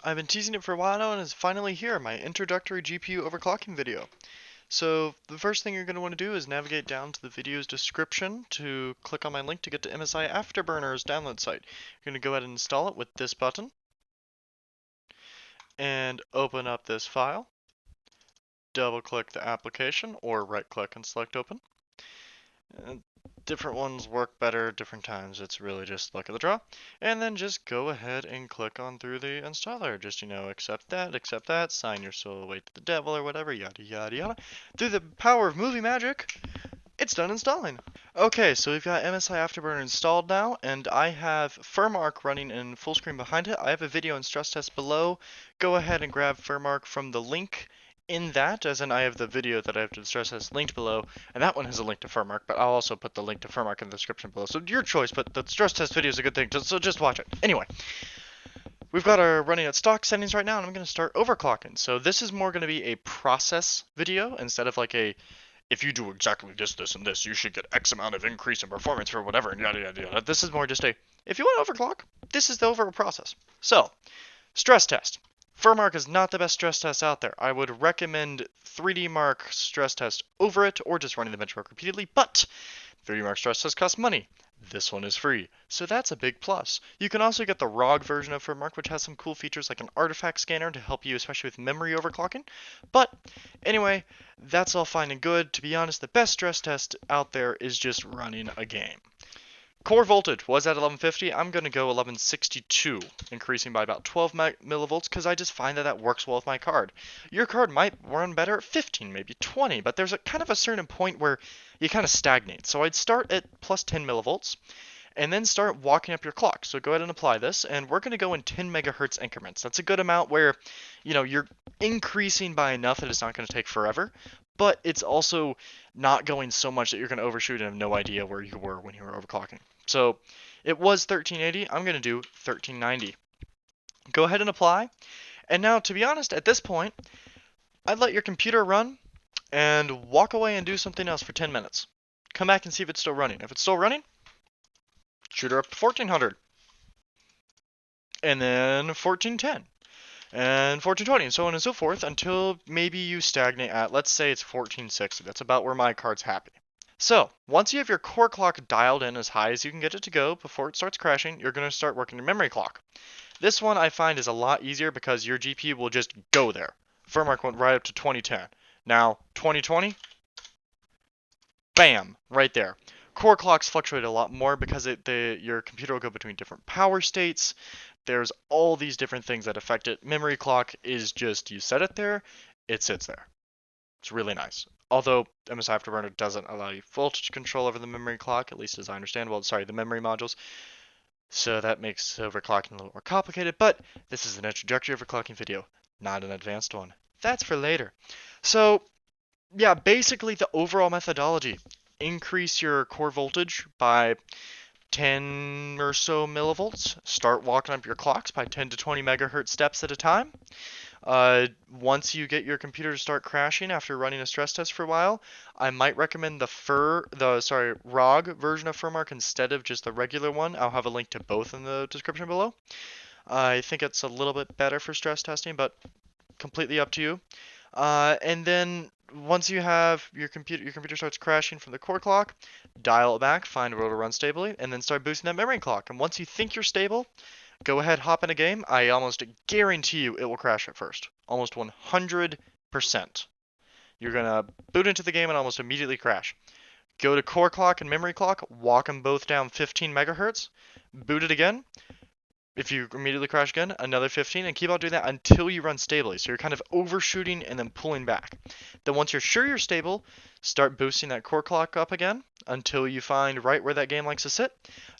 I've been teasing it for a while now and it's finally here, my introductory GPU overclocking video. So the first thing you're going to want to do is navigate down to the video's description to click on my link to get to MSI Afterburner's download site. You're going to go ahead and install it with this button and open up this file. Double click the application or right click and select open. And different ones work better different times. It's really just luck of the draw. And then just go ahead and click on through the installer. Just, accept that, sign your soul away to the devil or whatever, yada yada yada. Through the power of movie magic, it's done installing. Okay, so we've got MSI Afterburner installed now, and I have Furmark running in full screen behind it. I have a video and stress test below. Go ahead and grab Furmark from the link in that, as in I have the video that I have to stress test linked below, and that one has a link to Furmark, but I'll also put the link to Furmark in the description below. So your choice, but the stress test video is a good thing, so just watch it. Anyway, we've got our running at stock settings right now, and I'm going to start overclocking. So this is more going to be a process video instead of like a if you do exactly this, and this, you should get X amount of increase in performance for whatever, and yada yada yada. This is more just a, if you want to overclock, this is the overall process. So, stress test. Furmark is not the best stress test out there. I would recommend 3D Mark stress test over it, or just running the benchmark repeatedly, but 3D Mark stress test costs money. This one is free, so that's a big plus. You can also get the ROG version of Furmark, which has some cool features like an artifact scanner to help you, especially with memory overclocking. But anyway, that's all fine and good. To be honest, the best stress test out there is just running a game. Core voltage was at 1150. I'm going to go 1162, increasing by about 12 millivolts because I just find that that works well with my card. Your card might run better at 15, maybe 20, but there's a kind of a certain point where you kind of stagnate. So I'd start at plus 10 millivolts and then start walking up your clock. So go ahead and apply this, and we're going to go in 10 megahertz increments. That's a good amount where, you're increasing by enough that it's not going to take forever, but it's also not going so much that you're going to overshoot and have no idea where you were when you were overclocking. So it was 1380. I'm going to do 1390. Go ahead and apply. And now, to be honest, at this point, I'd let your computer run and walk away and do something else for 10 minutes. Come back and see if it's still running. If it's still running, shoot her up to 1400. And then 1410. And 1420, and so on and so forth, until maybe you stagnate at, let's say it's 1460. That's about where my card's happy. So, once you have your core clock dialed in as high as you can get it to go before it starts crashing, you're going to start working your memory clock. This one I find is a lot easier because your GPU will just go there. Furmark went right up to 2010. Now, 2020, bam, right there. Core clocks fluctuate a lot more because your computer will go between different power states. There's all these different things that affect it. Memory clock is just, you set it there, it sits there. It's really nice. Although MSI Afterburner doesn't allow you voltage control over the memory clock, at least as I understand. Well, sorry, the memory modules. So that makes overclocking a little more complicated, but this is an introductory overclocking video, not an advanced one. That's for later. So, yeah, basically the overall methodology. Increase your core voltage by 10 or so millivolts. Start walking up your clocks by 10 to 20 megahertz steps at a time. Once you get your computer to start crashing after running a stress test for a while, I might recommend the ROG version of Furmark instead of just the regular one. I'll have a link to both in the description below. I think it's a little bit better for stress testing, but completely up to you. And then once you have your computer starts crashing from the core clock, dial it back, find a row to run stably, and then start boosting that memory clock. And once you think you're stable, go ahead, hop in a game. I almost guarantee you it will crash at first. Almost 100%. You're going to boot into the game and almost immediately crash. Go to core clock and memory clock, walk them both down 15 megahertz, boot it again. If you immediately crash again, another 15, and keep on doing that until you run stably. So you're kind of overshooting and then pulling back. Then once you're sure you're stable, start boosting that core clock up again until you find right where that game likes to sit.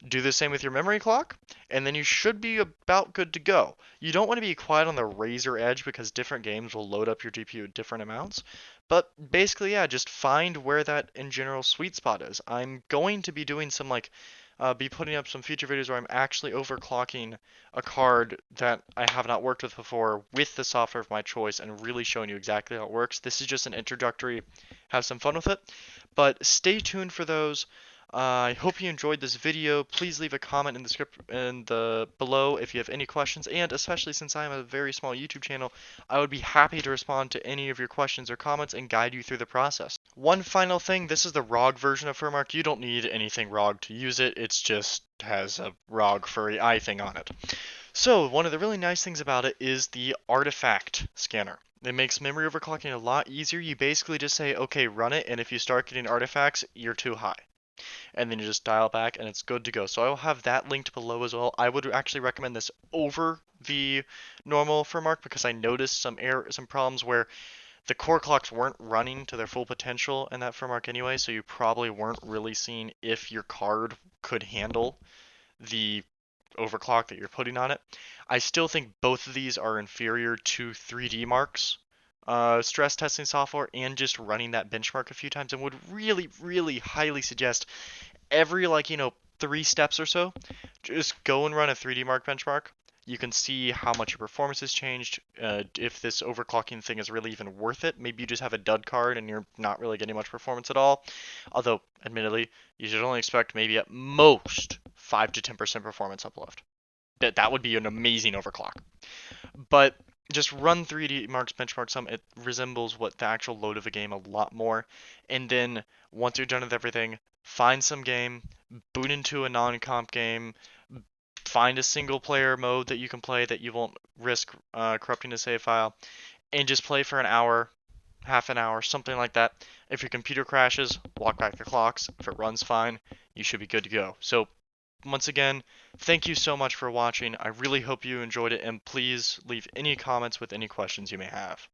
Do the same with your memory clock, and then you should be about good to go. You don't want to be quite on the razor edge because different games will load up your GPU at different amounts. But basically, yeah, just find where that in general sweet spot is. I'm going to be doing some be putting up some future videos where I'm actually overclocking a card that I have not worked with before with the software of my choice and really showing you exactly how it works. This is just an introductory, have some fun with it. But stay tuned for those. I hope you enjoyed this video. Please leave a comment in the script in the below if you have any questions, and especially since I am a very small YouTube channel, I would be happy to respond to any of your questions or comments and guide you through the process. One final thing, this is the ROG version of Furmark. You don't need anything ROG to use it. It's just has a ROG furry eye thing on it. So one of the really nice things about it is the artifact scanner. It makes memory overclocking a lot easier. You basically just say, okay, run it, and if you start getting artifacts, you're too high. And then you just dial back and it's good to go. So I will have that linked below as well. I would actually recommend this over the normal Furmark because I noticed some problems where the core clocks weren't running to their full potential in that Furmark anyway, so you probably weren't really seeing if your card could handle the overclock that you're putting on it. I still think both of these are inferior to 3D Mark's stress testing software and just running that benchmark a few times, and would really, really highly suggest every 3 steps or so, just go and run a 3D Mark benchmark. You can see how much your performance has changed, if this overclocking thing is really even worth it. Maybe you just have a dud card and you're not really getting much performance at all. Although, admittedly, you should only expect maybe at most 5 to 10% performance uplift. That would be an amazing overclock. But just run 3D Mark's benchmark some. It resembles what the actual load of a game a lot more. And then once you're done with everything, find some game, boot into a non-comp game, find a single player mode that you can play that you won't risk corrupting a save file, and just play for an hour, half an hour, something like that. If your computer crashes, walk back the clocks. If it runs fine, you should be good to go. So once again, thank you so much for watching. I really hope you enjoyed it, and please leave any comments with any questions you may have.